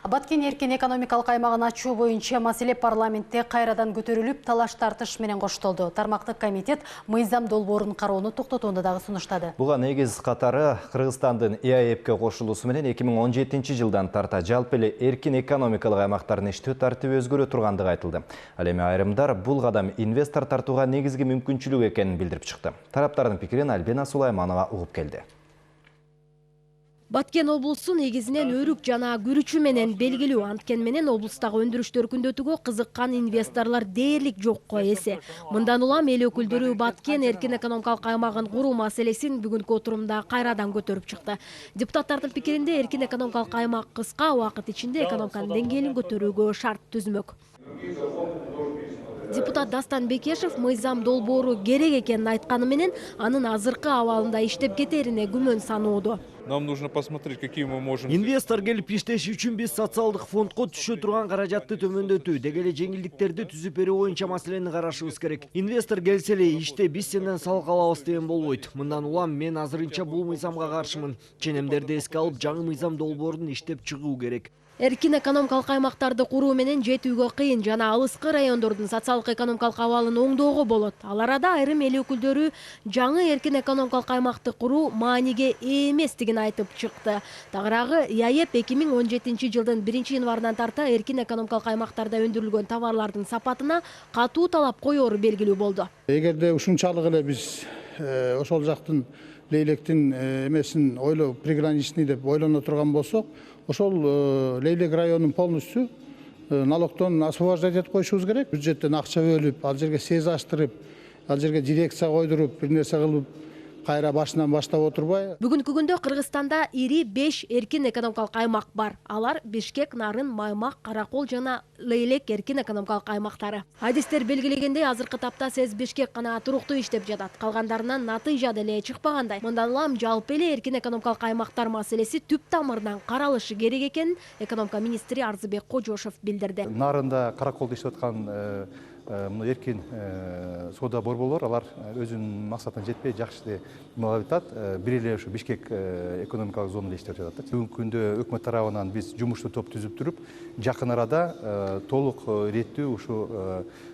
Баткен эркен экономикалык аймагын ачуу боюнча маселе парламентте кайрадан көтөрүлүп, талаш тартыш менен коштолду. Тармактык комитет мыйзам долбоорун кароону токтотууну дагы сунуштады. Буга негиз катары Кыргызстандын ИАЭПке кошулуусу менен 2017-жылдан тарта жалпы эле эркин экономикалык аймактардын иштөө тартиби өзгөрө тургандыгы айтылды. Ал эми айрымдар бул кадам инвестор тартууга негизги мүмкүнчүлүк экенин билдирип чыкты. Тараптардын пикирин Альбина Сулайманова угуп келди. Баткен облусу негизинен өрүк жана күрүчү менен белгилүү, анткен менен облустагы өндүрүштү өркүндөтүүгө кызыккан инвесторлор дээрлик жокко эсе. Мындан улам эл өкүлдөрү Баткен эркин экономикалык аймагын куруу маселесин бүгүнкү отурумда кайрадан көтөрүп чыкты. Депутаттардын пикиринде эркин экономикалык аймак кыска убакыт ичинде экономиканын деңгээлин көтөрүүгө шарт түзмөк. Депутат Дастан Бекешев мыйзам долбоору керек экенин айтканы менен анын азыркы абалында иштеп кетерине күмөн саноодо. Нам нужно посмотреть, какие мы можем... Инвестор келип иштеши үчүн биз социалдык фондко түшө турган каражатты төмөндөтүү, деги эле жеңилдиктерди түзүп берүү боюнча маселени карашыбыз керек. Инвестор келсе эле иште биз сенден салык алабыз деген болбойт. Мындан улам мен азырынча бул мыйзамга каршымын. Ченемдерди эске алып, жаңы мыйзам долбоорун иштеп чыгуу керек. Эркин экономикалык аймактарды куруу менен жетүүгө кыйын жана алыскы райондордун социалдык экономикалык абалын оңдоого болот. Ал арада айрым эл өкүлдөрү жаңы эркин экономикалык аймакты куруу мааниге ээ эместигин айтып чыкты. Тагыраагы ИАЭП 2017-жылдын 1-январынан тарта эркин экономикалык аймактарда өндүрүлгөн товарлардын сапатына катуу талап коёру белгилүү болду. Эгерде ушунчалык эле биз ошол жактын лейлектин эмесин ойлоп, приграничный деп ойлоно турган болсок, ошол Лейлек районун полностью налогтон освобождать этип коюшубуз керек. Бюджеттен акча бөлүп, ал жерге сез аштырып, ал жерге дирекция койдуруп, бир нерсе кылып, кайра башынан баштап отурбай. Бүгүнкү күндө Кыргызстанда ири 5 эркин экономикалык аймак бар. Алар Бишкек, Нарын, Маймак, Каракол жана Лейлек эркин экономикалык аймактары. Адистер белгилегендей, азыркы тапта сез Бишкек гана туруктуу иштеп жатат. Калгандарынан натыйжа деле чыкпагандай. Мындан улам жалпы эле эркин экономикалык аймактар маселеси түп тамырынан каралышы керек экенин экономика министри Арзыбек Кожошов билдирди. Нарында, Караколдо иштеп аткан эркин соода борборлор, алар өзүнүн максатына жетпей жакшы деп айтат. Бир эле ушу Бишкек экономикалык зонада иштеп жатат. Бүгүнкү күндө өкмөт тарабынан биз жумуштуу топ түзүп туруп, жакын арада толук иреттүү ушу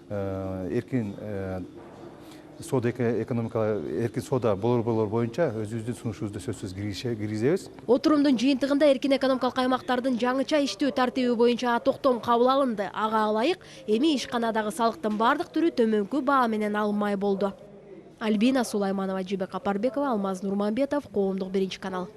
эркин соода экономика эркин соода борборлор боюнча өзүбүздүн сунушубузду сөзсүз киргизебиз. Отурумдун жыйынтыгында эркин экономикалык аймактардын жаңыча иштөө тартиби боюнча токтом кабыл алынды. Ага ылайык эми ишканадагы салыктын бардык түрү төмөнкү баа менен алынмай болду. Альбина Сулайманова, Жибек Апарбекова, Алмаз Нурманбетов, Коомдук 1 канал.